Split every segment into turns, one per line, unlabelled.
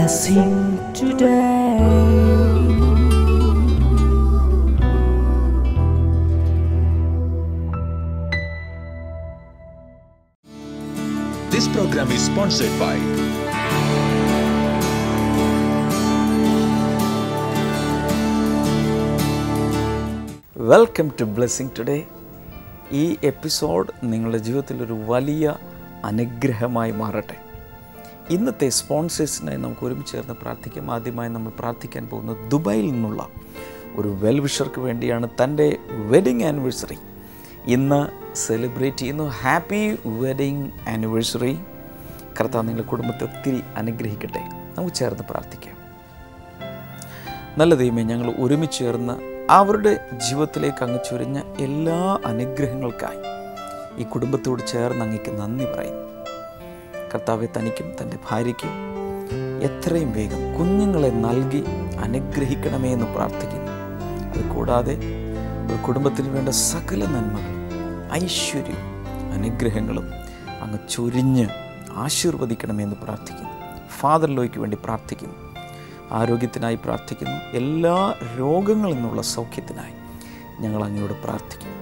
blessing today.
This program is sponsored by
welcome to blessing today. ഈ episode നിങ്ങളുടെ ജീവിതത്തിലൊരു വലിയ അനുഗ്രഹമായി മാറട്ടെ. ഇന്നത്തെ സ്പോൺസേഴ്സിനായി നമുക്ക് ഒരുമിച്ച് ചേർന്ന് പ്രാർത്ഥിക്കാം. ആദ്യമായി നമ്മൾ പ്രാർത്ഥിക്കാൻ പോകുന്നത് ദുബായിൽ നിന്നുള്ള ഒരു വെൽവിഷർക്ക് വേണ്ടിയാണ്. തൻ്റെ വെഡിങ് ആനിവേഴ്സറി ഇന്ന് സെലിബ്രേറ്റ് ചെയ്യുന്നു. Happy wedding anniversary. കർത്താവ് നിങ്ങളുടെ കുടുംബത്തെ ഒത്തിരി അനുഗ്രഹിക്കട്ടെ. നമുക്ക് ചേർന്ന് പ്രാർത്ഥിക്കാം. നല്ല ദൈവമേ, ഞങ്ങൾ ഒരുമിച്ച് ചേർന്ന് അവരുടെ ജീവിതത്തിലേക്ക് അങ്ങ് ചൊരിഞ്ഞ എല്ലാ അനുഗ്രഹങ്ങൾക്കായി ഈ കുടുംബത്തോട് ചേർന്ന് അങ്ങേക്ക് നന്ദി പറയുന്നു. കർത്താവെ, തനിക്കും തൻ്റെ ഭാര്യയ്ക്കും എത്രയും വേഗം കുഞ്ഞുങ്ങളെ നൽകി അനുഗ്രഹിക്കണമേ എന്ന് പ്രാർത്ഥിക്കുന്നു. അതുകൂടാതെ ഒരു കുടുംബത്തിന് വേണ്ട സകല നന്മകളും ഐശ്വര്യവും അനുഗ്രഹങ്ങളും അങ്ങ് ചൊരിഞ്ഞ് ആശീർവദിക്കണമേ എന്ന് പ്രാർത്ഥിക്കുന്നു. ഫാദർ ലോയ്ക്ക് വേണ്ടി പ്രാർത്ഥിക്കുന്നു. ആരോഗ്യത്തിനായി പ്രാർത്ഥിക്കുന്നു. എല്ലാ രോഗങ്ങളിൽ നിന്നുള്ള സൗഖ്യത്തിനായി ഞങ്ങൾ അങ്ങയോട് പ്രാർത്ഥിക്കുന്നു.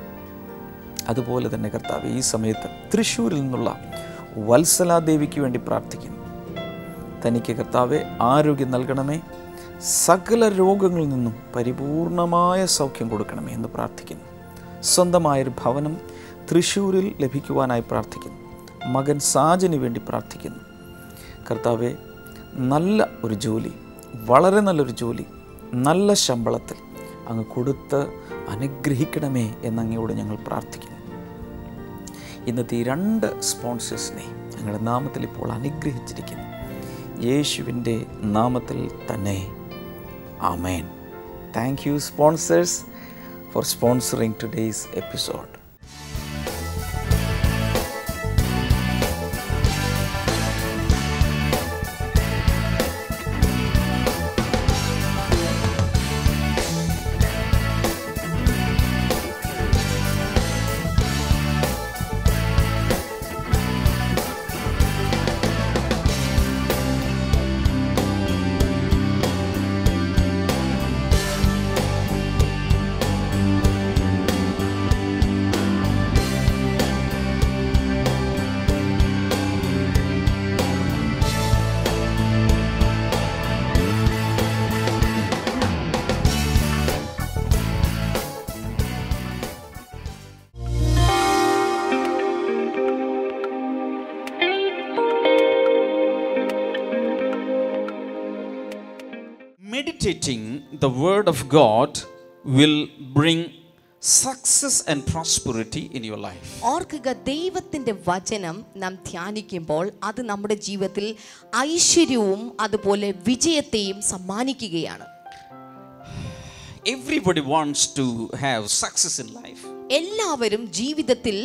അതുപോലെ തന്നെ കർത്താവ്, ഈ സമയത്ത് തൃശ്ശൂരിൽ നിന്നുള്ള വത്സലാദേവിക്ക് വേണ്ടി പ്രാർത്ഥിക്കുന്നു. തനിക്ക് കർത്താവെ ആരോഗ്യം നൽകണമേ, സകല രോഗങ്ങളിൽ നിന്നും പരിപൂർണമായ സൗഖ്യം കൊടുക്കണമേ എന്ന് പ്രാർത്ഥിക്കുന്നു. സ്വന്തമായൊരു ഭവനം തൃശ്ശൂരിൽ ലഭിക്കുവാനായി പ്രാർത്ഥിക്കുന്നു. മകൻ സാജന് വേണ്ടി പ്രാർത്ഥിക്കുന്നു. കർത്താവെ, നല്ല ഒരു ജോലി, വളരെ നല്ലൊരു ജോലി, നല്ല ശമ്പളത്തിൽ അങ്ങ് കൊടുത്ത് അനുഗ്രഹിക്കണമേ എന്നങ്ങയോട് ഞങ്ങൾ പ്രാർത്ഥിക്കുന്നു. ഇന്നത്തെ ഈ രണ്ട് സ്പോൺസേഴ്സിനെ ഞങ്ങളുടെ നാമത്തിൽ ഇപ്പോൾ അനുഗ്രഹിച്ചിരിക്കുന്നു. യേശുവിൻ്റെ നാമത്തിൽ തന്നെ ആമേൻ. Thank you sponsors for sponsoring today's episode.
Meditating the word of God will bring success and prosperity in your life.
ഓർക്കുക, ദൈവത്തിന്റെ വചനം നാം ധ്യാനിക്കുമ്പോൾ അത് നമ്മുടെ ജീവിതത്തിൽ ഐശ്വര്യവും അതുപോലെ വിജയത്തെയും സമ്മാനിക്കുകയാണ്.
Everybody wants to have success in life.
എല്ലാവരും ജീവിതത്തിൽ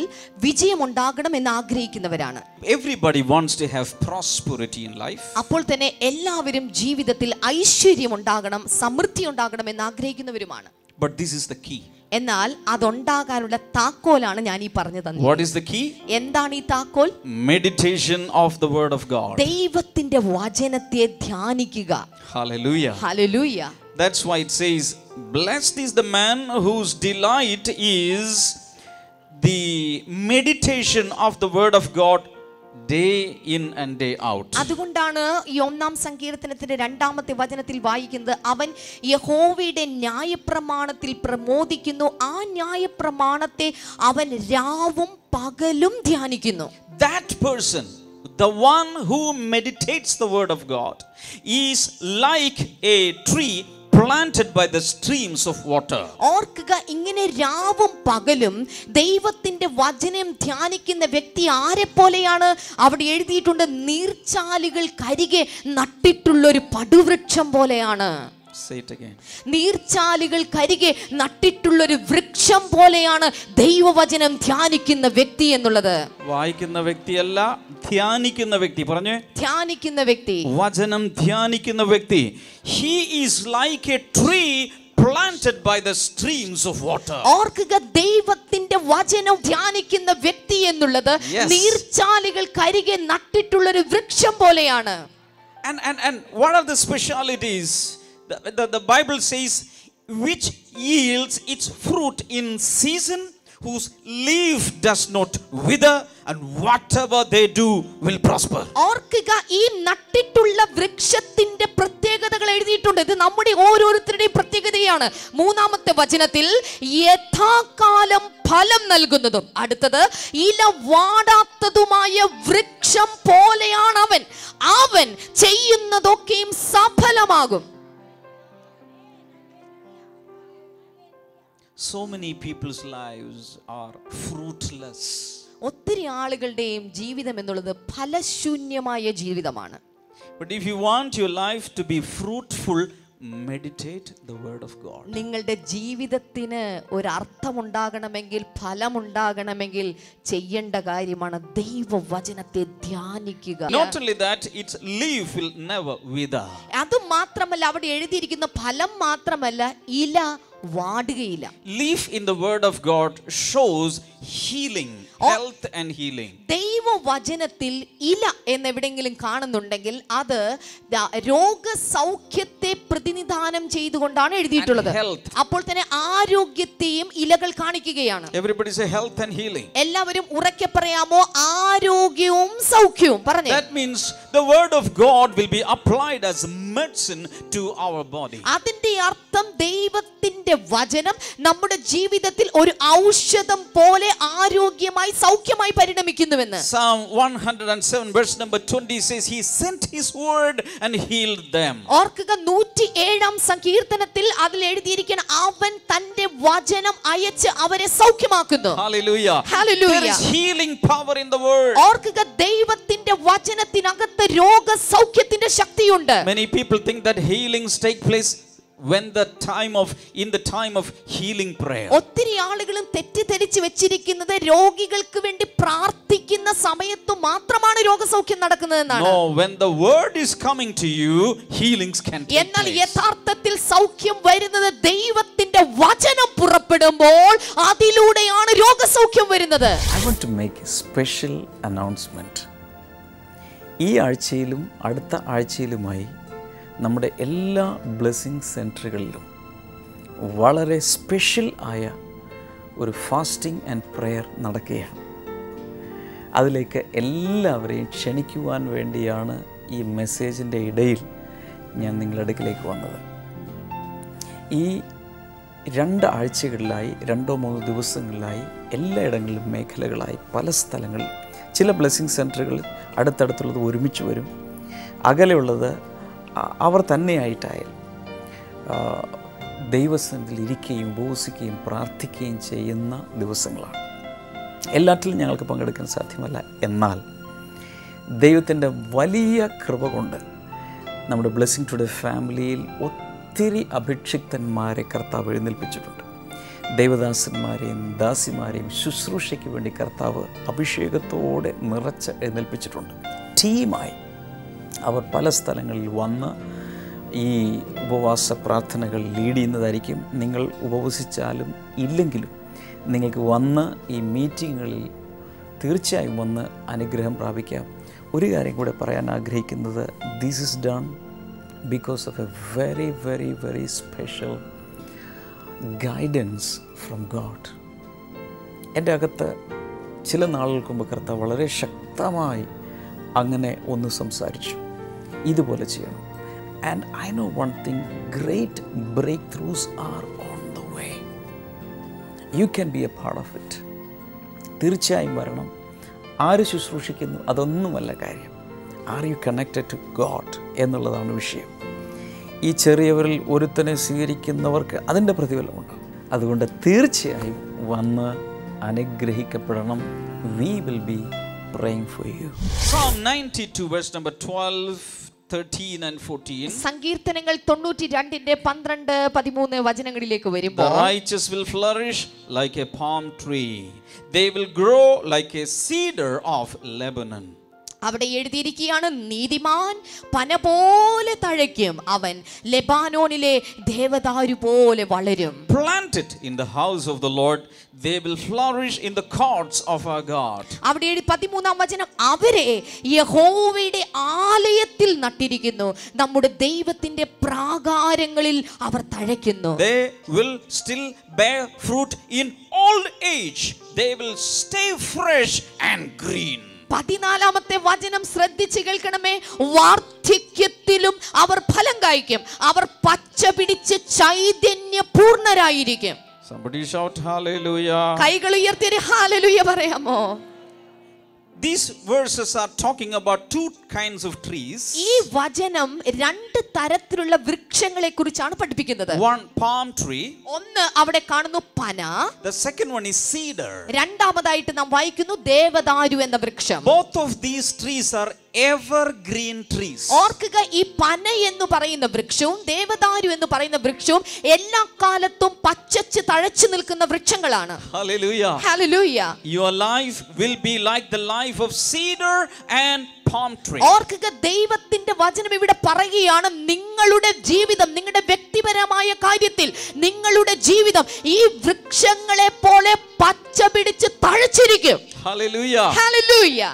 വിജയമുണ്ടാകണം എന്ന് ആഗ്രഹിക്കുന്നവരാണ്.
Everybody wants to have prosperity in life.
അപ്പോൾ തന്നെ എല്ലാവരും ജീവിതത്തിൽ ഐശ്വര്യം ഉണ്ടാകണം, സമൃദ്ധി ഉണ്ടാകണം എന്ന് ആഗ്രഹിക്കുന്നവരുമാണ്.
But this is the key.
എന്നാൽ അതുണ്ടാകാനുള്ള താക്കോലാണ് ഞാൻ ഈ പറഞ്ഞു തന്നത്.
What is the key?
എന്താണ് ഈ താക്കോൽ?
Meditation of the word of God.
ദൈവത്തിന്റെ വചനത്തെ ധ്യാനിക്കുക.
Hallelujah.
Hallelujah.
That's why it says, blessed is the man whose delight is the meditation of the word of God day in and day out.
അതുകൊണ്ടാണ് ഈ 1-ാം സങ്കീർത്തനത്തിന്റെ 2-ാമത്തെ വചനത്തിൽ വായിക്കുന്നത്, അവൻ യഹോവയുടെ ന്യായപ്രമാണത്തിൽ പ്രമോദിക്കുന്നു, ആ ന്യായപ്രമാണത്തെ അവൻ രാവും പകലും ധ്യാനിക്കുന്നു.
That person, the one who meditates the word of God, is like a tree planted by the streams of water.
ഓർക്കുക, ഇങ്ങനെ രാവും പകലും ദൈവത്തിന്റെ വചനം ധ്യാനിക്കുന്ന വ്യക്തി ആരെ പോലെയാണ്? അവിടെ എഴുതിയിട്ടുണ്ട്, നീർച്ചാലുകൾ കരികെ നട്ടിട്ടുള്ള ഒരു പടുവൃക്ഷം പോലെയാണ്.
Say it again.
നീർച്ചാലുകൾ കരികെ നട്ടിട്ടുള്ള ഒരു വൃക്ഷം പോലെയാണ് ദൈവവചനം ധ്യാനിക്കുന്ന വ്യക്തി എന്നുള്ളത്.
വായിക്കുന്ന വ്യക്തിയല്ല, ധ്യാനിക്കുന്ന വ്യക്തി. പറഞ്ഞേ,
ധ്യാനിക്കുന്ന വ്യക്തി,
വചനം ധ്യാനിക്കുന്ന വ്യക്തി. He is like a tree planted by the streams of water.
ഓർക്കുക, ദൈവത്തിന്റെ വചനം ധ്യാനിക്കുന്ന വ്യക്തി എന്നുള്ളത് നീർച്ചാലുകൾ കരികെ നട്ടിട്ടുള്ള ഒരു വൃക്ഷം പോലെയാണ്.
And what are the specialities? The Bible says, which yields its fruit in season, whose leaf does not wither, and whatever they do will prosper.
ഓർക്കുക, ഈ നട്ടിട്ടുള്ള വൃക്ഷത്തിന്റെ പ്രത്യേകതകൾ എഴുതിയിട്ടുണ്ട്. ഇത് നമ്മുടെ ഓരോരുത്തരുടെയും പ്രത്യേകതയാണ്. 3-ാമത്തെ വചനത്തിൽ യഥാകാലം ഫലം നൽകുന്നതും, അടുത്തത് ഇല വാടാത്തതുമായ വൃക്ഷം പോലെയാണ് അവൻ. അവൻ ചെയ്യുന്നതൊക്കെയും സഫലമാകും.
So many people's lives are fruitless.
ഒത്തിരി ആളുകളുടെയും ജീവിതം എന്നുള്ളത് ഫലശൂന്യമായ ജീവിതമാണ്.
But if you want your life to be fruitful, meditate the word of God.
നിങ്ങളുടെ ജീവിതത്തിന് ഒരു അർത്ഥമുണ്ടാകണമെങ്കിൽ, ഫലമുണ്ടാകണമെങ്കിൽ ചെയ്യേണ്ട കാര്യമാണ് ദൈവവചനത്തെ ധ്യാനിക്കുക.
Not only that, its leaf will never wither.
അത് മാത്രമല്ല, അവിടെ എഴുതിയിരിക്കുന്ന ഫലം മാത്രമല്ല, ഇല വാടുകയില്ല.
Leaf in the word of God shows healing, health and healing.
ദൈവവചനത്തിൽ ഇല എന്നെവിടെങ്കിലും കാണുന്നുണ്ടെങ്കിൽ അത് രോഗസൗഖ്യത്തെ പ്രതിനിധാനം ചെയ്തുകൊണ്ടാണ് എഴുതിയിട്ടുള്ളത്. അപ്പോൾ തന്നെ ആരോഗ്യത്തെയും ഇലകൾ കാണിക്കുകയാണ്.
Everybody say health and healing.
എല്ലാവരും ഉറക്കെ പറയാമോ? ആരോഗ്യവും സൗഖ്യവും പറഞ്ഞേ.
That means the word of God will be applied as medicine to our body.
അതിന്റെ അർത്ഥം ദൈവത്തിന്റെ വചനം നമ്മുടെ ജീവിതത്തിൽ ഒരു ഔഷധം പോലെ ആരോഗ്യമായി സൗഖ്യമായി പരിണമിക്കുന്നുവെന്ന്.
Psalm 107 verse number 20 says he sent his word and healed them.
ഓർക്കുക, 107-ാം സങ്കീർത്തനത്തിൽ അതിൽ എഴുതിയിരിക്കുന്ന അവൻ തന്റെ വചനം അയച്ച് അവരെ സൗഖ്യമാക്കുന്നു.
Hallelujah.
Hallelujah.
There is healing power in the word.
ഓർക്കുക, ദൈവത്തിന്റെ വചനത്തിനകത്ത് രോഗസൗഖ്യത്തിന്റെ ശക്തിയുണ്ട്.
Many people think that healings take place in the time of healing prayer.
ഒത്തിരി ആളുകളും തെറ്റിദ്ധരിച്ചു വെച്ചിരിക്കുന്നത് രോഗികൾക്ക് വേണ്ടി പ്രാർത്ഥിക്കുന്ന സമയത്ത് മാത്രമാണ് രോഗസൗഖ്യം നടക്കുന്നതെന്നാണ്.
No, when the word is coming to you, healings can take
എന്നാൽ
place.
യഥാർത്ഥത്തിൽ സൗഖ്യം വരുന്നത് ദൈവത്തിന്റെ വചനം പുറപ്പെടുമ്പോൾ അതിലൂടെയാണ് രോഗസൗഖ്യം വരുന്നത്.
I want to make a special announcement. ഈ ആഴ്ചയിലും അടുത്ത ആഴ്ചയിലുമായി നമ്മുടെ എല്ലാ ബ്ലെസ്സിങ് സെൻറ്ററുകളിലും വളരെ സ്പെഷ്യൽ ആയ ഒരു ഫാസ്റ്റിംഗ് ആൻഡ് പ്രെയർ നടക്കുകയാണ്. അതിലേക്ക് എല്ലാവരെയും ക്ഷണിക്കുവാൻ വേണ്ടിയാണ് ഈ മെസ്സേജിൻ്റെ ഇടയിൽ ഞാൻ നിങ്ങളുടെ അടുക്കിലേക്ക് വന്നത്. ഈ 2 ആഴ്ചകളിലായി 2-3 ദിവസങ്ങളിലായി എല്ലായിടങ്ങളിലും മേഖലകളായി പല സ്ഥലങ്ങളിൽ ചില ബ്ലെസ്സിങ് സെൻറ്ററുകൾ അടുത്തടുത്തുള്ളത് ഒരുമിച്ച് വരും, അകലെയുള്ളത് അവർ തന്നെയായിട്ടായാലും ദൈവസന്നിധിയിൽ ഇരിക്കുകയും ഉപവസിക്കുകയും പ്രാർത്ഥിക്കുകയും ചെയ്യുന്ന ദിവസങ്ങളാണ്. എല്ലാറ്റിലും ഞങ്ങൾക്ക് പങ്കെടുക്കാൻ സാധ്യമല്ല. എന്നാൽ ദൈവത്തിൻ്റെ വലിയ കൃപ കൊണ്ട് നമ്മുടെ ബ്ലെസ്സിങ് ടുഡേ ഫാമിലിയിൽ ഒത്തിരി അഭിഷിക്തന്മാരെ കർത്താവ് എഴുന്നേൽപ്പിച്ചിട്ടുണ്ട്. ദൈവദാസന്മാരെയും ദാസിമാരെയും ശുശ്രൂഷയ്ക്ക് വേണ്ടി കർത്താവ് അഭിഷേകത്തോടെ നിറച്ച് എഴുന്നേൽപ്പിച്ചിട്ടുണ്ട്. ടീമായി അവർ പല സ്ഥലങ്ങളിൽ വന്ന് ഈ ഉപവാസ പ്രാർത്ഥനകൾ ലീഡ് ചെയ്യുന്നതായിരിക്കും. നിങ്ങൾ ഉപവസിച്ചാലും ഇല്ലെങ്കിലും നിങ്ങൾക്ക് വന്ന് ഈ മീറ്റിങ്ങുകളിൽ തീർച്ചയായും വന്ന് അനുഗ്രഹം പ്രാപിക്കാം. ഒരു കാര്യം കൂടെ പറയാൻ ആഗ്രഹിക്കുന്നത്, this is done because of A very very very special guidance from God. എൻ്റെ അകത്ത് ചില നാളുകൾക്ക് മുമ്പ് കർത്താവ് വളരെ ശക്തമായി അങ്ങനെ ഒന്ന് സംസാരിച്ചു, ഇതുപോലെ ചെയ്യണം. And I know one thing, great breakthroughs are on the way. You can be a part of it. തീർച്ചയായും വരണം. ആര് ശുശ്രൂഷിക്കുന്നു അതൊന്നുമല്ല കാര്യം, are you connected to God എന്നുള്ളതാണ് വിഷയം. ഈ ചെറിയവരിൽ ഒരുത്തനെ സ്വീകരിക്കുന്നവർക്ക് അതിൻ്റെ പ്രതിഫലമുണ്ട്. അതുകൊണ്ട് തീർച്ചയായും വന്ന് അനുഗ്രഹിക്കപ്പെടണം. We will be praying for you.
Psalm 92 verse number 12, 13 and 14.
സങ്കീർത്തനങ്ങൾ 92-ന്റെ 12, 13 വചനങ്ങളിലേക്ക് വരുമ്പോൾ,
The righteous will flourish like a palm tree. They will grow like a cedar of Lebanon.
അവിടെ എഴുതിയിരിക്കുകയാണ്, നീതിമാൻ പന പോലെ തഴയ്ക്കും, അവൻ ലെബാനോനിലെ ദേവദാരു പോലെ വളരും.
Planted in the house of the Lord, they will flourish in the courts of our God.
അവിടെ 13-ാം വചനം, അവരെ യഹോവയുടെ ആലയത്തിൽ നട്ടിരിക്കുന്നു, നമ്മുടെ ദൈവത്തിന്റെ പ്രാകാരങ്ങളിൽ അവർ തഴയ്ക്കുന്നു.
They will still bear fruit in old age. They will stay fresh and green.
14-ാമത്തെ വചനം ശ്രദ്ധിച്ച് കേൾക്കണമേ. വാർദ്ധക്യത്തിലും അവർ ഫലം കായ്ക്കും, അവർ പച്ച പിടിച്ച് ചൈതന്യപൂർണരായിരിക്കും.
Somebody shout hallelujah.
കൈകൾ ഉയർത്തി ഹല്ലേലൂയ പറയാമോ?
These verses are talking about two kinds of trees.
ഈ വചനം രണ്ട് തരത്തിലുള്ള വൃക്ഷങ്ങളെ കുറിച്ചാണ് പഠിപ്പിക്കുന്നത്.
One palm tree.
ഒന്ന് അവിടെ കാണുന്നു പന.
The second one is cedar.
രണ്ടാമതായിട്ട് നാം വായിക്കുന്നു ദേവദാരു എന്ന വൃക്ഷം.
Both of these trees are evergreen trees.
ഓർക്കുക, ഈ പന എന്ന് പറയുന്ന വൃക്ഷവും ദേവദാരു എന്ന് പറയുന്ന വൃക്ഷവും എല്ലാ കാലത്തും പച്ചച്ച് തഴച്ചു നിൽക്കുന്ന വൃക്ഷങ്ങളാണ്.
Hallelujah.
Hallelujah.
Your life will be like the life of cedar and palm tree.
ഓർക്കുക, ദൈവത്തിന്റെ വചനം ഇവിടെ പറയുകയാണ്, നിങ്ങളുടെ ജീവിതം, നിങ്ങളുടെ വ്യക്തിപരമായ കാര്യത്തിൽ നിങ്ങളുടെ ജീവിതം ഈ വൃക്ഷങ്ങളെ പോലെ പച്ച പിടിച്ച് തഴച്ചിരിക്കും.
Hallelujah.
Hallelujah.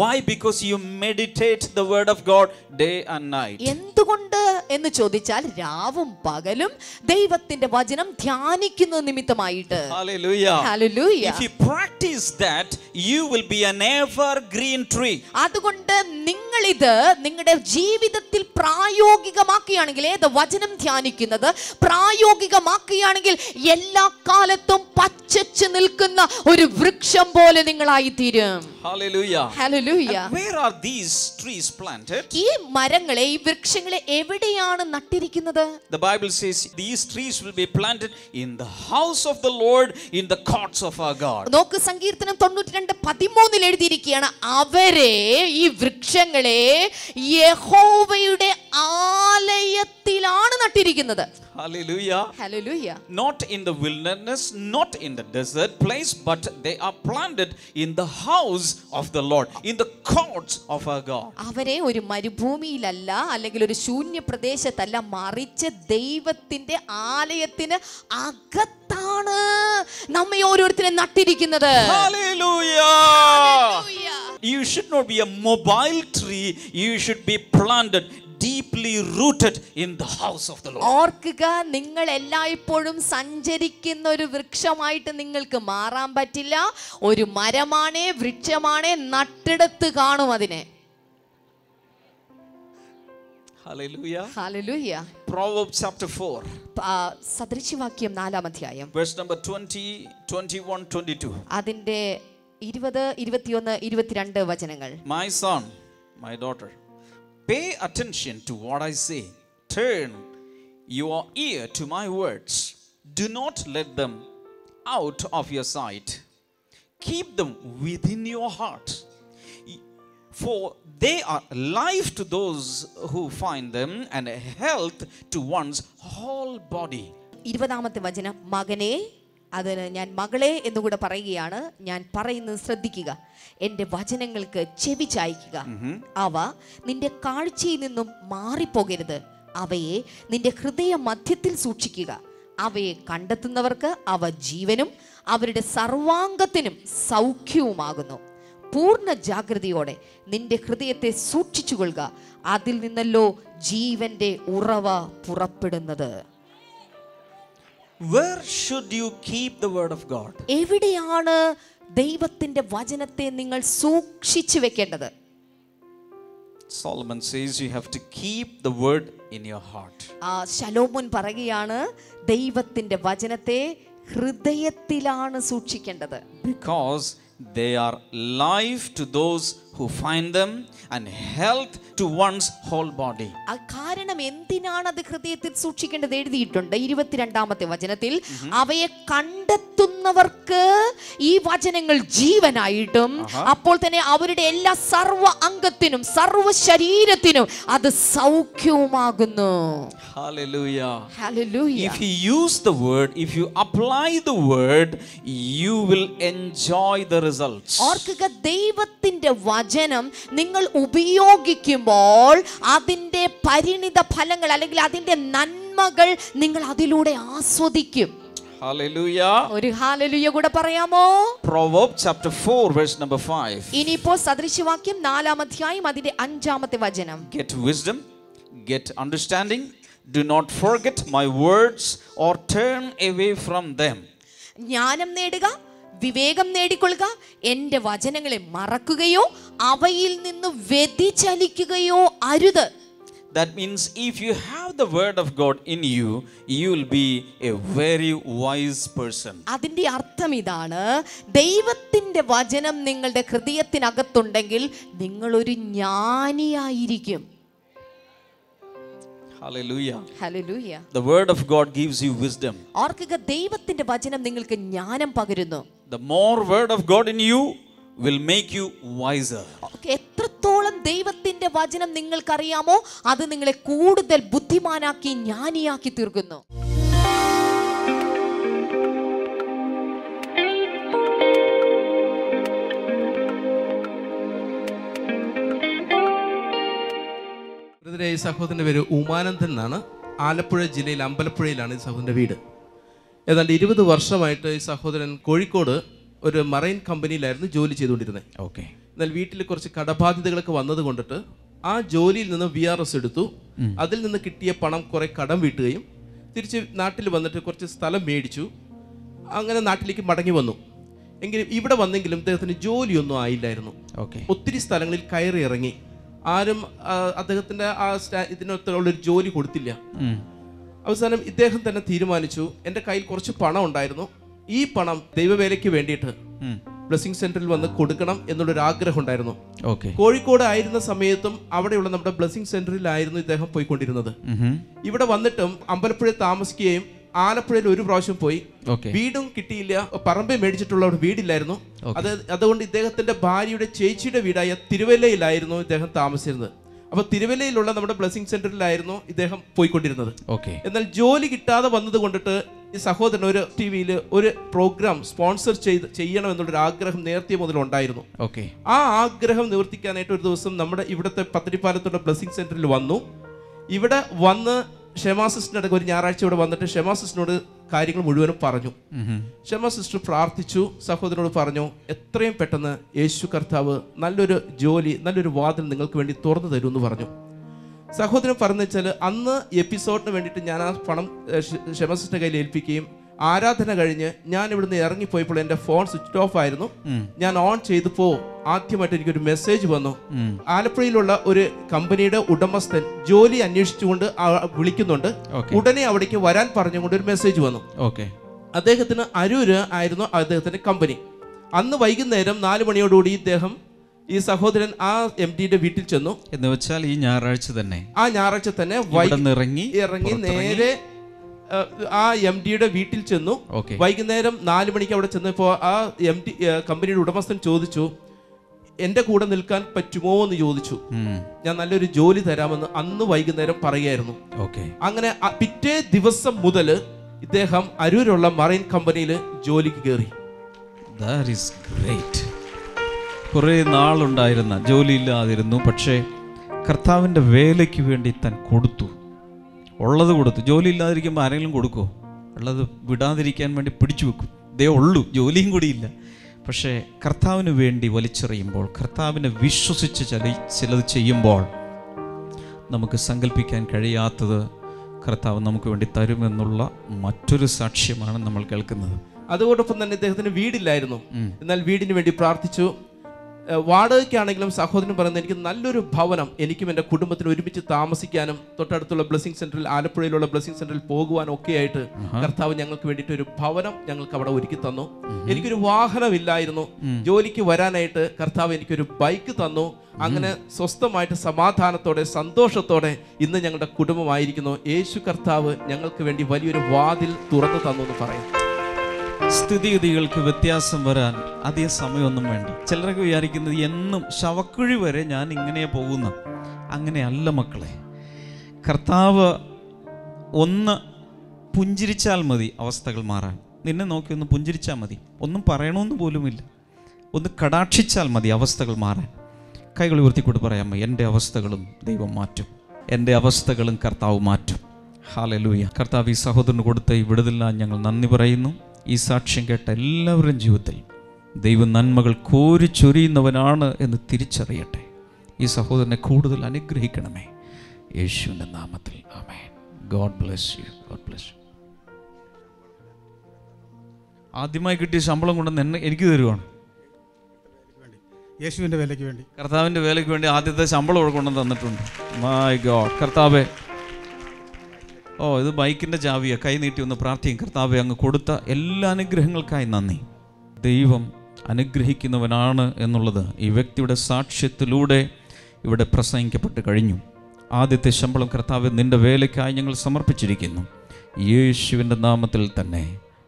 Why? Because you meditate the word of God day and night.
എന്തുകൊണ്ട് എന്ന് ചോദിച്ചാൽ രാവും പകലും ദൈവത്തിന്റെ വചനം ധ്യാനിക്കുന്ന നിമിത്തമായിട്ട്.
Hallelujah.
Hallelujah.
If you practice that, you will be an evergreen tree.
അതുകൊണ്ട് നിങ്ങൾ ഇത് നിങ്ങളുടെ ജീവിതത്തിൽ പ്രായോഗികമാക്കുകയാണെങ്കിൽ, ഏത് വചനം ധ്യാനിക്കുന്നത് പ്രായോഗികമാക്കുകയാണെങ്കിൽ എല്ലാ കാലത്തും പച്ചച്ച് നിൽക്കുന്ന ഒരു വൃക്ഷം പോലെ നിങ്ങളായി തീരും.
Hallelujah.
Hallelujah.
And where are these trees planted?
ഈ മരങ്ങളെ, ഈ വൃക്ഷങ്ങളെ എവിടെയാണ് നട്ടിരിക്കുന്നത്?
The Bible says these trees will be planted in the house of the Lord, in the courts of our God.
നോക്ക്, സങ്കീർത്തനം 92:13 എഴുതിയിരിക്കുകയാണ്, അവരെ, ഈ വൃക്ഷങ്ങളെ യഹോവയുടെ ആലയത്തിലാണ് നട്ടിരിക്കുന്നത്.
Hallelujah.
Hallelujah.
Not in the wilderness, not in the desert place, but they are planted in the house of the Lord, in the courts of our God.
അവരെ ഒരു മരുഭൂമിയിലല്ല അല്ലെങ്കിൽ ഒരു ശൂന്യ പ്രദേശത്തല്ല, മറിച്ച് ദൈവത്തിന്റെ ആലയത്തിന് അകത്താണ് നമ്മെ ഓരോരുത്തരെ നട്ടിരിക്കുന്നത്.
Hallelujah. You should not be a mobile tree, you should be planted, deeply rooted in the house of the Lord.
ഓർക്കുക, നിങ്ങൾ എല്ലായ്പ്പോഴും സഞ്ചരിക്കുന്ന ഒരു വൃക്ഷമായിട്ട് നിങ്ങൾക്ക് മാറാൻ പറ്റില്ല. ഒരു മരമാണേ, വൃക്ഷമാണേ, നട്ടിടത്ത് കാണും അതിനെ.
Hallelujah.
Hallelujah.
Proverbs chapter 4.
സദൃശവാക്യം 4-ാം അധ്യായം
Verse number 20, 21, 22.
അതിന്റെ 20, 21, 22 വചനങ്ങൾ.
My son, my daughter, pay attention to what I say. Turn your ear to my words. Do not let them out of your sight. Keep them within your heart. For they are life to those who find them and health to one's whole body. 20-ാമത്തെ
വചനം, മകനെ, അതിന് ഞാൻ മകളെ എന്നുകൂടെ പറയുകയാണ്, ഞാൻ പറയുന്നത് ശ്രദ്ധിക്കുക, എൻ്റെ വചനങ്ങൾക്ക് ചെവി ചായ്ക്കുക. അവ നിന്റെ കാഴ്ചയിൽ നിന്നും മാറിപ്പോകരുത്. അവയെ നിന്റെ ഹൃദയ മധ്യത്തിൽ സൂക്ഷിക്കുക. അവയെ കണ്ടെത്തുന്നവർക്ക് അവ ജീവനും അവരുടെ സർവാംഗത്തിനും സൗഖ്യവുമാകുന്നു. പൂർണ്ണ ജാഗ്രതയോടെ നിന്റെ ഹൃദയത്തെ സൂക്ഷിച്ചുകൊള്ളുക, അതിൽ നിന്നല്ലോ ജീവന്റെ ഉറവ പുറപ്പെടുന്നത്.
Where should you keep the word of God?
എവിടെയാണ് ദൈവത്തിന്റെ വചനത്തെ നിങ്ങൾ സൂക്ഷിച്ചു വെക്കേണ്ടത്?
Solomon says you have to keep the word in your heart.
ശലോമോൻ പറയുകയാണ്, ദൈവത്തിന്റെ വചനത്തെ ഹൃദയത്തിലാണ് സൂക്ഷിക്കേണ്ടത്.
Because they are life to those who find them and health to one's whole body.
കാരണം എന്തിനാണ് അത് ഹൃദയത്തിൽ സൂക്ഷിക്കേണ്ടത് എഴുതിയിട്ടുണ്ട് 22-ാമത്തെ വചനത്തിൽ. അവയെ കണ്ടെത്തുന്നവർക്ക് ഈ വചനങ്ങൾ ജീവനായിട്ടും അപ്പോൾ തന്നെ അവരുടെ എല്ലാ സർവ്വ അംഗത്തിനും സർവ്വ ശരീരത്തിനും അത് സൗഖ്യവുമാകുന്നു.
Hallelujah.
Hallelujah.
If you use the word, if you apply the word, you will enjoy the results.
ഓർക്കുക, ദൈവത്തിന്റെ വചനം വചനം നിങ്ങൾ ഉപയോഗിക്കുമ്പോൾ അതിൻ്റെ പരിണിത ഫലങ്ങൾ അല്ലെങ്കിൽ അതിൻ്റെ നന്മകൾ നിങ്ങൾ അതിലൂടെ ആസ്വദിക്കും.
Hallelujah.
ഒരു ഹല്ലേലൂയ കൂടെ പറയാമോ?
Proverbs chapter 4 verse number 5.
ഇനിയിപ്പോൾ സദൃശവാക്യം 4-ാം അധ്യായം അതിന്റെ 5-ാമത്തെ വചനം.
Get wisdom, get understanding, do not forget my words or turn away from them.
ജ്ഞാനം നേടുക, വിവേകം നേടിക്കൊള്ളുക, എൻ്റെ വചനങ്ങളെ മറക്കുകയോ അവയിൽ നിന്ന് വ്യതിചലിക്കുകയോ അരുത്.
That means if you have the word of God in you, you will be a very wise person.
അതിൻ്റെ അർത്ഥം ഇതാണ്, ദൈവത്തിൻ്റെ വചനം നിങ്ങളുടെ ഹൃദയത്തിനകത്തുണ്ടെങ്കിൽ നിങ്ങളൊരു ജ്ഞാനിയായിരിക്കും.
Hallelujah.
Hallelujah.
The word of God gives you wisdom.
ഓർക്കുക, ദൈവത്തിൻ്റെ വചനം നിങ്ങൾക്ക് ജ്ഞാനം പകരുന്നു.
The more word of God in you will make you wiser.
എത്രത്തോളം ദൈവത്തിന്റെ വചനം നിങ്ങൾക്കറിയാമോ അത് നിങ്ങളെ കൂടുതൽ ബുദ്ധിമാനാക്കി ജ്ഞാനിയാക്കി തീർക്കുന്നു.
ഈ സഹോദരൻ്റെ പേര് ഉമാനന്ദൻ എന്നാണ്. ആലപ്പുഴ ജില്ലയിൽ അമ്പലപ്പുഴയിലാണ് ഈ സഹോദരൻ്റെ വീട്. ഏതാണ്ട് 20 വർഷമായിട്ട് ഈ സഹോദരൻ കോഴിക്കോട് ഒരു മറൈൻ കമ്പനിയിലായിരുന്നു ജോലി ചെയ്തുകൊണ്ടിരുന്നത്.
Okay.
എന്നാൽ വീട്ടിൽ കുറച്ച് കടബാധ്യതകളൊക്കെ വന്നത് കൊണ്ടിട്ട് ആ ജോലിയിൽ നിന്ന് VRS എടുത്തു. അതിൽ നിന്ന് കിട്ടിയ പണം കുറെ കടം വീട്ടുകയും തിരിച്ച് നാട്ടിൽ വന്നിട്ട് കുറച്ച് സ്ഥലം മേടിച്ചു. അങ്ങനെ നാട്ടിലേക്ക് മടങ്ങി വന്നു. എങ്കിലും ഇവിടെ വന്നെങ്കിലും അദ്ദേഹത്തിന് ജോലിയൊന്നും ആയില്ലായിരുന്നു. ഒത്തിരി സ്ഥലങ്ങളിൽ കയറി ഇറങ്ങി. ആരും അദ്ദേഹത്തിൻ്റെ ഇതിനൊത്തുള്ളൊരു ജോലി കൊടുത്തില്ല. അവസാനം ഇദ്ദേഹം തന്നെ തീരുമാനിച്ചു, എൻ്റെ കയ്യിൽ കുറച്ച് പണം ഉണ്ടായിരുന്നു, ഈ പണം ദൈവവേലയ്ക്ക് വേണ്ടിയിട്ട് ബ്ലെസ്സിംഗ് സെന്ററിൽ വന്ന് കൊടുക്കണം എന്നുള്ളൊരു ആഗ്രഹം ഉണ്ടായിരുന്നു. കോഴിക്കോട് ആയിരുന്ന സമയത്തും അവിടെയുള്ള നമ്മുടെ ബ്ലെസ്സിംഗ് സെന്ററിലായിരുന്നു ഇദ്ദേഹം പോയിക്കൊണ്ടിരുന്നത്. ഇവിടെ വന്നിട്ടും അമ്പലപ്പുഴ താമസിക്കുകയും ആലപ്പുഴയിൽ ഒരു പ്രാവശ്യം പോയി. വീടും കിട്ടിയില്ല, പറമ്പ് മേടിച്ചിട്ടുള്ള ഒരു വീടില്ലായിരുന്നു. അതുകൊണ്ട് ഇദ്ദേഹത്തിന്റെ ഭാര്യയുടെ ചേച്ചിയുടെ വീടായ തിരുവല്ലയിലായിരുന്നു ഇദ്ദേഹം താമസിച്ചിരുന്നത്. അപ്പൊ തിരുവല്ലയിലുള്ള നമ്മുടെ ബ്ലെസ്സിംഗ് സെന്ററിലായിരുന്നു ഇദ്ദേഹം പോയിക്കൊണ്ടിരുന്നത്. എന്നാൽ ജോലി കിട്ടാതെ വന്നത് കൊണ്ടിട്ട് ഈ സഹോദരൻ ഒരു ടിവിയിൽ ഒരു പ്രോഗ്രാം സ്പോൺസർ ചെയ്യണം എന്നുള്ളൊരു ആഗ്രഹം നേരത്തെ മുതൽ ഉണ്ടായിരുന്നു. ആ ആഗ്രഹം നിവർത്തിക്കാനായിട്ട് ഒരു ദിവസം നമ്മുടെ ഇവിടുത്തെ പത്തിരിപ്പാലത്തുള്ള ബ്ലെസ്സിംഗ് സെന്ററിൽ വന്നു. ഇവിടെ വന്ന് ഷെമാ സിസ്റ്ററിന്റെ ഒരു ഞായറാഴ്ച ഇവിടെ വന്നിട്ട് ഷെമാ സിസ്റ്ററിനോട് കാര്യങ്ങൾ മുഴുവനും പറഞ്ഞു. ഷെമാ സിസ്റ്റർ പ്രാർത്ഥിച്ചു, സഹോദരനോട് പറഞ്ഞു, എത്രയും പെട്ടെന്ന് യേശു കർത്താവ് നല്ലൊരു ജോലി, നല്ലൊരു വാതിൽ നിങ്ങൾക്ക് വേണ്ടി തുറന്നു തരൂ എന്ന് പറഞ്ഞു. സഹോദരൻ പറഞ്ഞു വെച്ചാൽ അന്ന് എപ്പിസോഡിന് വേണ്ടിയിട്ട് ഞാൻ ആ പണം ഷെമാ സിസ്റ്ററിന്റെ കയ്യിൽ ഏൽപ്പിക്കുകയും ആരാധന കഴിഞ്ഞ് ഞാൻ ഇവിടുന്ന് ഇറങ്ങിപ്പോയപ്പോൾ എൻ്റെ ഫോൺ സ്വിച്ച് ഓഫ് ആയിരുന്നു. ഞാൻ ഓൺ ചെയ്തപ്പോ ആദ്യമായിട്ട് എനിക്കൊരു മെസ്സേജ് വന്നു. ആലപ്പുഴയിലുള്ള ഒരു കമ്പനിയുടെ ഉടമസ്ഥൻ ജോലി അന്വേഷിച്ചുകൊണ്ട് വിളിക്കുന്നുണ്ട്, ഉടനെ അവിടേക്ക് വരാൻ പറഞ്ഞുകൊണ്ട് ഒരു മെസ്സേജ് വന്നു. അദ്ദേഹത്തിന് അരൂര് ആയിരുന്നു അദ്ദേഹത്തിന്റെ കമ്പനി. അന്ന് വൈകുന്നേരം 4 മണിയോടുകൂടി ഇദ്ദേഹം ഈ സഹോദരൻ ആ MDയുടെ വീട്ടിൽ ചെന്നു.
എന്ന് വെച്ചാൽ ഈ ഞായറാഴ്ച തന്നെ,
ആ ഞായറാഴ്ച തന്നെ ഇറങ്ങി നേരെ ആ MDയുടെ വീട്ടിൽ ചെന്നു. വൈകുന്നേരം 4 മണിക്ക് അവിടെ ചെന്നപ്പോൾ ആ MD കമ്പനിയുടെ ഉടമസ്ഥൻ ചോദിച്ചു, എന്റെ കൂടെ നിൽക്കാൻ പറ്റുമോ എന്ന് ചോദിച്ചു. ഞാൻ നല്ലൊരു ജോലി തരാമെന്ന് അന്ന് വൈകുന്നേരം പറയുകയായിരുന്നു. അങ്ങനെ പിറ്റേ ദിവസം മുതൽ ഇദ്ദേഹം അരൂരുള്ള മറൈൻ കമ്പനിയിൽ ജോലിക്ക് കയറി.
കുറേ നാളുണ്ടായിരുന്ന ജോലിയില്ലാതിരുന്നു, പക്ഷേ കർത്താവിൻ്റെ വേലയ്ക്ക് വേണ്ടി താൻ കൊടുത്തു, ഉള്ളത് കൊടുത്തു. ജോലി ഇല്ലാതിരിക്കുമ്പോൾ ആരെങ്കിലും കൊടുക്കുമോ? ഉള്ളത് വിടാതിരിക്കാൻ വേണ്ടി പിടിച്ചു വെക്കും. ഇതേ ഉള്ളൂ, ജോലിയും കൂടിയില്ല. പക്ഷേ കർത്താവിന് വേണ്ടി വലിച്ചെറിയുമ്പോൾ, കർത്താവിനെ വിശ്വസിച്ച് ചിലത് ചെയ്യുമ്പോൾ നമുക്ക് സങ്കല്പിക്കാൻ കഴിയാത്തത് കർത്താവ് നമുക്ക് വേണ്ടി തരുമെന്നുള്ള മറ്റൊരു സാക്ഷ്യമാണ് നമ്മൾ കേൾക്കുന്നത്.
അതോടൊപ്പം തന്നെ ഇദ്ദേഹത്തിന് വീടില്ലായിരുന്നു. എന്നാൽ വീടിന് വേണ്ടി പ്രാർത്ഥിച്ചു. വാടകയ്ക്കാണെങ്കിലും സഹോദരൻ പറയുന്നത്, എനിക്ക് നല്ലൊരു ഭവനം എനിക്കും എൻ്റെ കുടുംബത്തിനും ഒരുമിച്ച് താമസിക്കാനും തൊട്ടടുത്തുള്ള ബ്ലെസ്സിംഗ് സെന്ററിൽ, ആലപ്പുഴയിലുള്ള ബ്ലെസ്സിംഗ് സെന്ററിൽ പോകുവാനും ഒക്കെ ആയിട്ട് കർത്താവ് ഞങ്ങൾക്ക് വേണ്ടിയിട്ട് ഒരു ഭവനം ഞങ്ങൾക്ക് അവിടെ ഒരുക്കി തന്നു. എനിക്കൊരു വാഹനമില്ലായിരുന്നു, ജോലിക്ക് വരാനായിട്ട് കർത്താവ് എനിക്കൊരു ബൈക്ക് തന്നു. അങ്ങനെ സ്വസ്ഥമായിട്ട് സമാധാനത്തോടെ സന്തോഷത്തോടെ ഇന്ന് ഞങ്ങളുടെ കുടുംബമായിരിക്കുന്നു. യേശു കർത്താവ് ഞങ്ങൾക്ക് വേണ്ടി വലിയൊരു വാതിൽ തുറന്നു തന്നു എന്ന് പറയും.
സ്ഥിതിഗതികൾക്ക് വ്യത്യാസം വരാൻ അധികം സമയമൊന്നും വേണ്ട. ചിലരൊക്കെ വിചാരിക്കുന്നത് എന്നും ശവക്കുഴി വരെ ഞാൻ ഇങ്ങനെ പോകുന്ന, അങ്ങനെയല്ല മക്കളെ. കർത്താവ് ഒന്ന് പുഞ്ചിരിച്ചാൽ മതി അവസ്ഥകൾ മാറാൻ. നിന്നെ നോക്കി ഒന്ന് പുഞ്ചിരിച്ചാൽ മതി, ഒന്നും പറയണമെന്ന് പോലുമില്ല. ഒന്ന് കടാക്ഷിച്ചാൽ മതി അവസ്ഥകൾ മാറാൻ. കൈകൾ ഉയർത്തിക്കൊണ്ട് പറയാമോ, എൻ്റെ അവസ്ഥകളും ദൈവം മാറ്റും, എൻ്റെ അവസ്ഥകളും കർത്താവ് മാറ്റും. ഹല്ലേലൂയ. കർത്താവ് ഈ സഹോദരന് കൊടുത്ത ഈ വിടുതലിനായി ഞങ്ങൾ നന്ദി പറയുന്നു. ഈ സാക്ഷ്യം കേട്ട എല്ലാവരുടെയും ജീവിതത്തിൽ ദൈവം നന്മകൾ കോരിച്ചൊരിയുന്നവനാണ് എന്ന് തിരിച്ചറിയട്ടെ. ഈ സഹോദരനെ കൂടുതൽ അനുഗ്രഹിക്കണമേ, യേശുവിൻ്റെ നാമത്തിൽ. ആമേൻ. God bless you. God bless you. ആദ്യമായി കിട്ടിയ ശമ്പളം കൊണ്ടുവന്ന് എനിക്ക് തരുവാണ്.
യേശുവിൻ്റെ വേലയ്ക്ക് വേണ്ടി,
കർത്താവിൻ്റെ വേലയ്ക്ക് വേണ്ടി ആദ്യത്തെ ശമ്പളം ഇവിടെ കൊണ്ടുവന്ന് തന്നിട്ടുണ്ട്. My God. കർത്താവേ, ഇത് ബൈക്കിൻ്റെ ചാവിയെ കൈ നീട്ടി ഒന്ന് പ്രാർത്ഥിക്കും. കർത്താവെ, അങ്ങ് കൊടുത്ത എല്ലാ അനുഗ്രഹങ്ങൾക്കായി നന്ദി. ദൈവം അനുഗ്രഹിക്കുന്നവനാണ് എന്നുള്ളത് ഈ വ്യക്തിയുടെ സാക്ഷ്യത്തിലൂടെ ഇവിടെ പ്രസംഗിക്കപ്പെട്ട് കഴിഞ്ഞു. ആദ്യത്തെ ശമ്പളം കർത്താവെ നിൻ്റെ വേലയ്ക്കായി ഞങ്ങൾ സമർപ്പിച്ചിരിക്കുന്നു. യേശുവിൻ്റെ നാമത്തിൽ തന്നെ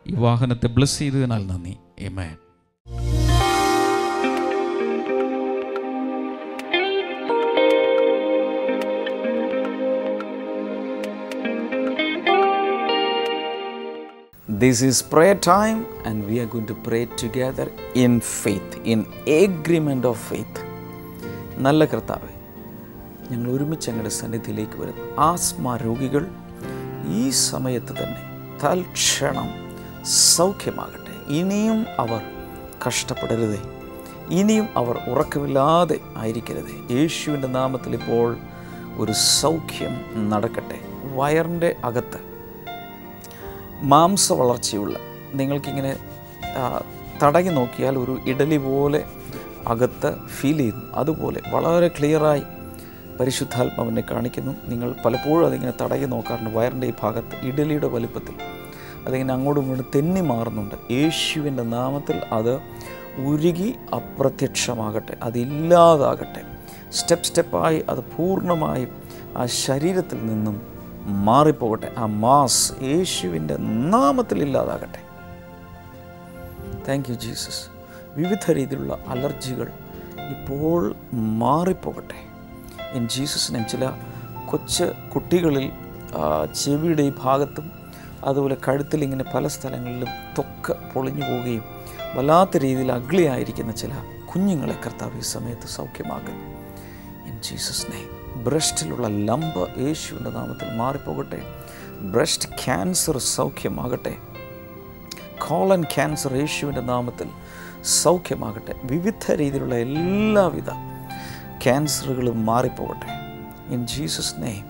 ഈ വാഹനത്തെ ബ്ലെസ് ചെയ്തതിനാൽ നന്ദി. ആമേൻ.
This is prayer time and we are going to pray together in faith, in agreement of faith. നല്ല കർത്താവേ, ഞങ്ങൾ ഒരുമിച്ച് അങ്ങയുടെ സന്നിധിയിലേക്ക് വരുന്നു. ആസ്മ രോഗികൾ ഈ സമയത്ത് തന്നെ തൽക്ഷണം സൗഖ്യമാകട്ടെ. ഇനിയും അവർ കഷ്ടപ്പെടരുതേ, ഇനിയും അവർ ഉറക്കമില്ലാതെ ആയിരിക്കരുതേ. യേശുവിൻ്റെ നാമത്തിൽ ഇപ്പോൾ ഒരു സൗഖ്യം നടക്കട്ടെ. വയറിൻ്റെ അകത്ത് മാംസ വളർച്ചയുള്ള നിങ്ങൾക്കിങ്ങനെ തടകി നോക്കിയാൽ ഒരു ഇഡലി പോലെ അകത്ത് ഫീൽ ചെയ്യുന്നു. അതുപോലെ വളരെ ക്ലിയറായി പരിശുദ്ധാത്മാവിനെ കാണിക്കുന്നു. നിങ്ങൾ പലപ്പോഴും അതിങ്ങനെ തടകി നോക്കാറുണ്ട്. വയറിൻ്റെ ഈ ഭാഗത്ത് ഇഡലിയുടെ വലുപ്പത്തിൽ അതിങ്ങനെ അങ്ങോട്ടും ഇങ്ങോട്ടും തെന്നി മാറുന്നുണ്ട്. യേശുവിൻ്റെ നാമത്തിൽ അത് ഉരുകി അപ്രത്യക്ഷമാകട്ടെ, അതില്ലാതാകട്ടെ. സ്റ്റെപ്പായി അത് പൂർണ്ണമായും ആ ശരീരത്തിൽ നിന്നും മാറിപ്പോകട്ടെ. ആ മാസ് യേശുവിൻ്റെ നാമത്തിൽ ഇല്ലാതാകട്ടെ. Thank you Jesus. വിവിധ രീതിയിലുള്ള അലർജികൾ ഇപ്പോൾ മാറിപ്പോകട്ടെ ഇൻ ജീസസ് നെയിം. ചില കൊച്ചു കുട്ടികളിൽ ചെവിയുടെ ഈ ഭാഗത്തും അതുപോലെ കഴുത്തിൽ ഇങ്ങനെ പല സ്ഥലങ്ങളിലും ത്വക്ക് പൊളിഞ്ഞു പോവുകയും വല്ലാത്ത രീതിയിൽ അഗ്ലി ആയിരിക്കുന്ന ചില കുഞ്ഞുങ്ങളെ കർത്താവ് ഈ സമയത്ത് സൗഖ്യമാക്കുന്നു ഇൻ ജീസസ് നെയിം. ബ്രസ്റ്റിലുള്ള ലംബ് യേശുവിൻ്റെ നാമത്തിൽ മാറിപ്പോകട്ടെ. ബ്രസ്റ്റ് ക്യാൻസർ സൗഖ്യമാകട്ടെ. കോളൻ ക്യാൻസർ യേശുവിൻ്റെ നാമത്തിൽ സൗഖ്യമാകട്ടെ. വിവിധ രീതിയിലുള്ള എല്ലാവിധ ക്യാൻസറുകളും മാറിപ്പോകട്ടെ ഇൻ ജീസസ് നെയിം.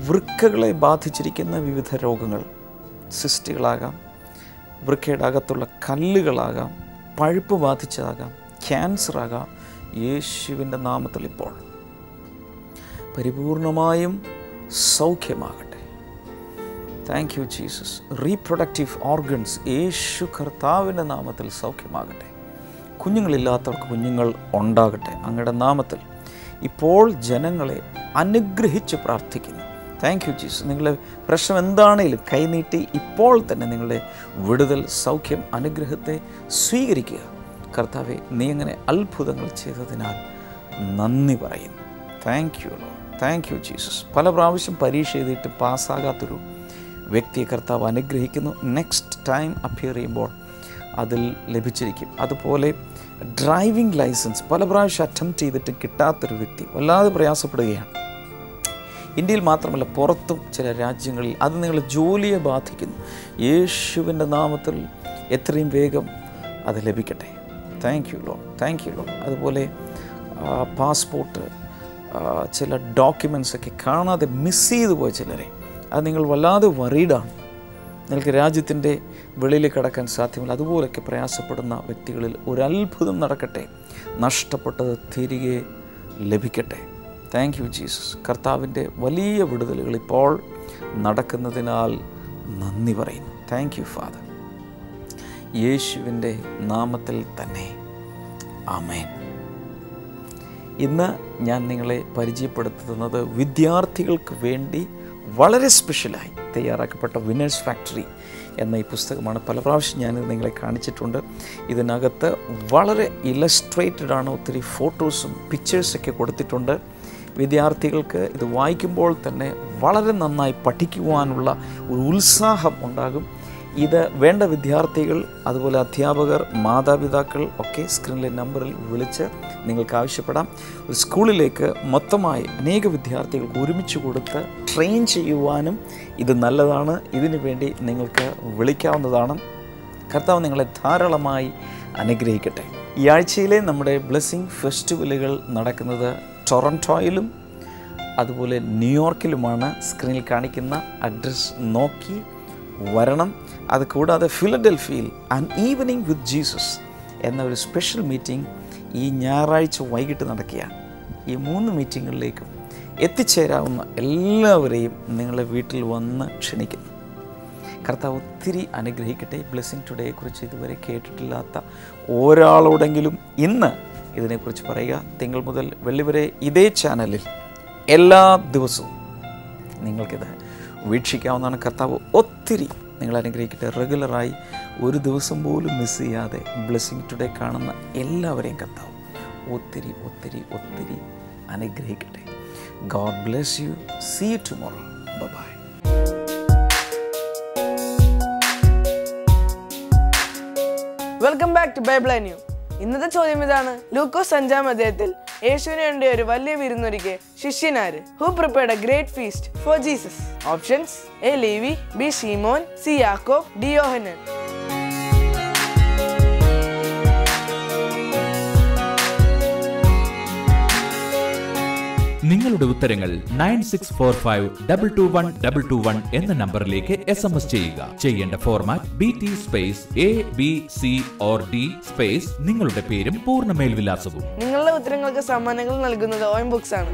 വൃക്കകളെ ബാധിച്ചിരിക്കുന്ന വിവിധ രോഗങ്ങൾ, സിസ്റ്റുകളാകാം, വൃക്കയുടെ അകത്തുള്ള കല്ലുകളാകാം, പഴുപ്പ് ബാധിച്ചതാകാം, ക്യാൻസറാകാം, യേശുവിൻ്റെ നാമത്തിൽ ഇപ്പോൾ പരിപൂർണമായും സൗഖ്യമാകട്ടെ. Thank you Jesus. Reproductive organs യേശു കർത്താവിൻ്റെ നാമത്തിൽ സൗഖ്യമാകട്ടെ. കുഞ്ഞുങ്ങളില്ലാത്തവർക്ക് കുഞ്ഞുങ്ങൾ ഉണ്ടാകട്ടെ അങ്ങയുടെ നാമത്തിൽ. ഇപ്പോൾ ജനങ്ങളെ അനുഗ്രഹിച്ച് പ്രാർത്ഥിക്കുന്നു. Thank you Jesus. നിങ്ങളുടെ പ്രശ്നം എന്താണേലും കൈനീട്ടി ഇപ്പോൾ തന്നെ നിങ്ങളുടെ വിടുതൽ, സൗഖ്യം, അനുഗ്രഹത്തെ സ്വീകരിക്കുക. കർത്താവെ, നീ അങ്ങനെ അത്ഭുതങ്ങൾ ചെയ്തതിനാൽ നന്ദി പറയുന്നു. Thank you Lord. Thank you Jesus. പല പ്രാവശ്യം പരീക്ഷ എഴുതിയിട്ട് പാസ്സാകാത്തൊരു വ്യക്തിയെ കർത്താവ് അനുഗ്രഹിക്കുന്നു. നെക്സ്റ്റ് ടൈം അപ്പിയർ ചെയ്യുമ്പോൾ അതിൽ ലഭിച്ചിരിക്കും. അതുപോലെ ഡ്രൈവിംഗ് ലൈസൻസ് പല പ്രാവശ്യം അറ്റംപ്റ്റ് ചെയ്തിട്ട് കിട്ടാത്തൊരു വ്യക്തി വല്ലാതെ പ്രയാസപ്പെടുകയാണ്. ഇന്ത്യയിൽ മാത്രമല്ല, പുറത്തും ചില രാജ്യങ്ങളിൽ അത് നിങ്ങളുടെ ജോലിയെ ബാധിക്കുന്നു. യേശുവിൻ്റെ നാമത്തിൽ എത്രയും വേഗം അത് ലഭിക്കട്ടെ. Thank you Lord. Thank you Lord. അതുപോലെ പാസ്പോർട്ട്, ചില ഡോക്യുമെൻസൊക്കെ കാണാതെ മിസ് ചെയ്തു പോയ ചിലരെ, അത് നിങ്ങൾ വല്ലാതെ വറീഡാണ്. നിങ്ങൾക്ക് രാജ്യത്തിൻ്റെ വെളിയിൽ കിടക്കാൻ സാധ്യമല്ല. അതുപോലൊക്കെ പ്രയാസപ്പെടുന്ന വ്യക്തികളിൽ ഒരത്ഭുതം നടക്കട്ടെ. നഷ്ടപ്പെട്ടത് തിരികെ ലഭിക്കട്ടെ. Thank you Jesus. കർത്താവിൻ്റെ വലിയ വിടുതലുകൾ ഇപ്പോൾ നടക്കുന്നതിനാൽ നന്ദി പറയുന്നു. Thank you father. യേശുവിൻ്റെ നാമത്തിൽ തന്നെ ആമേൻ. ഇന്ന് ഞാൻ നിങ്ങളെ പരിചയപ്പെടുത്തുന്നത് വിദ്യാർത്ഥികൾക്ക് വേണ്ടി വളരെ സ്പെഷ്യലായി തയ്യാറാക്കപ്പെട്ട വിന്നേഴ്സ് ഫാക്ടറി എന്ന ഈ പുസ്തകമാണ്. പല പ്രാവശ്യം ഞാനിത് നിങ്ങളെ കാണിച്ചിട്ടുണ്ട്. ഇതിനകത്ത് വളരെ ഇലസ്ട്രേറ്റഡ് ആണ്. ഒത്തിരി ഫോട്ടോസും പിക്ചേഴ്സൊക്കെ കൊടുത്തിട്ടുണ്ട്. വിദ്യാർത്ഥികൾക്ക് ഇത് വായിക്കുമ്പോൾ തന്നെ വളരെ നന്നായി പഠിക്കുവാനുള്ള ഒരു ഉത്സാഹം ഉണ്ടാകും. ഇത് വേണ്ട വിദ്യാർത്ഥികൾ, അതുപോലെ അധ്യാപകർ, മാതാപിതാക്കൾ ഒക്കെ സ്ക്രീനിലെ നമ്പറിൽ വിളിച്ച് നിങ്ങൾക്ക് ആവശ്യപ്പെടാം. ഒരു സ്കൂളിലേക്ക് മൊത്തമായി അനേക വിദ്യാർത്ഥികൾക്ക് ഒരുമിച്ച് കൊടുത്ത് ട്രെയിൻ ചെയ്യുവാനും ഇത് നല്ലതാണ്. ഇതിനു വേണ്ടി നിങ്ങൾക്ക് വിളിക്കാവുന്നതാണ്. കർത്താവ് നിങ്ങളെ ധാരാളമായി അനുഗ്രഹിക്കട്ടെ. ഈ ആഴ്ചയിലെ നമ്മുടെ ബ്ലെസ്സിങ് ഫെസ്റ്റിവലുകൾ നടക്കുന്നത് ടൊറൻറ്റോയിലും അതുപോലെ ന്യൂയോർക്കിലുമാണ്. സ്ക്രീനിൽ കാണിക്കുന്ന അഡ്രസ് നോക്കി വരണം. അതുകൂടാതെ ഫിലഡൽഫിയയിൽ ആൻ ഈവനിങ് വിത്ത് ജീസസ് എന്ന ഒരു സ്പെഷ്യൽ മീറ്റിംഗ് ഈ ഞായറാഴ്ച വൈകിട്ട് നടക്കുകയാണ്. ഈ 3 മീറ്റിങ്ങുകളിലേക്കും എത്തിച്ചേരാവുന്ന എല്ലാവരെയും നിങ്ങളെ വീട്ടിൽ വന്ന് ക്ഷണിക്കുന്നു. കർത്താവ് ഒത്തിരി അനുഗ്രഹിക്കട്ടെ. ബ്ലെസ്സിങ് ടുഡേയെക്കുറിച്ച് ഇതുവരെ കേട്ടിട്ടില്ലാത്ത ഒരാളോടെങ്കിലും ഇന്ന് ഇതിനെക്കുറിച്ച് പറയുക. തിങ്കൾ മുതൽ വെള്ളി വരെ ഇതേ ചാനലിൽ എല്ലാ ദിവസവും നിങ്ങൾക്കിത് വീക്ഷിക്കാവുന്നതാണ്. കർത്താവ് ഒത്തിരി നിങ്ങൾ അനുഗ്രഹിക്കട്ടെ. റെഗുലറായി ഒരു ദിവസം പോലും മിസ് ചെയ്യാതെ ബ്ലെസ്സിങ് ടുഡേ കാണുന്ന എല്ലാവരെയും കർത്താവ് ഒത്തിരി ഒത്തിരി ഒത്തിരി അനുഗ്രഹിക്കട്ടെ. God bless you. See you tomorrow. Bye-bye.
Welcome back to Bible and new. ഇന്നത്തെ ചോദ്യം ഇതാണ്: ലൂക്കോസ് 5-ാം അധ്യായത്തിൽ യേശുവിന് വേണ്ടി ഒരു വലിയ വിരുന്നൊരുക്കിയ ശിഷ്യനാര്? Who prepared a great feast for Jesus? Options: A Levi, B ശീമോൻ, സി യാക്കോബ്, ഡി യോഹന്നാൻ.
നിങ്ങളുടെ ഉത്തരങ്ങൾ 9645221221 എന്ന നമ്പറിലേക്ക് SMS ചെയ്യുക. ചെയ്യേണ്ട format BT space ABC/D space നിങ്ങളുടെ പേരും പൂർണ്ണ മേൽവിലാസവും.
നിങ്ങളുടെ ഉത്തരങ്ങൾക്ക് സമ്മാനങ്ങൾ നൽകുന്നത് OM ബുക്സ് ആണ്.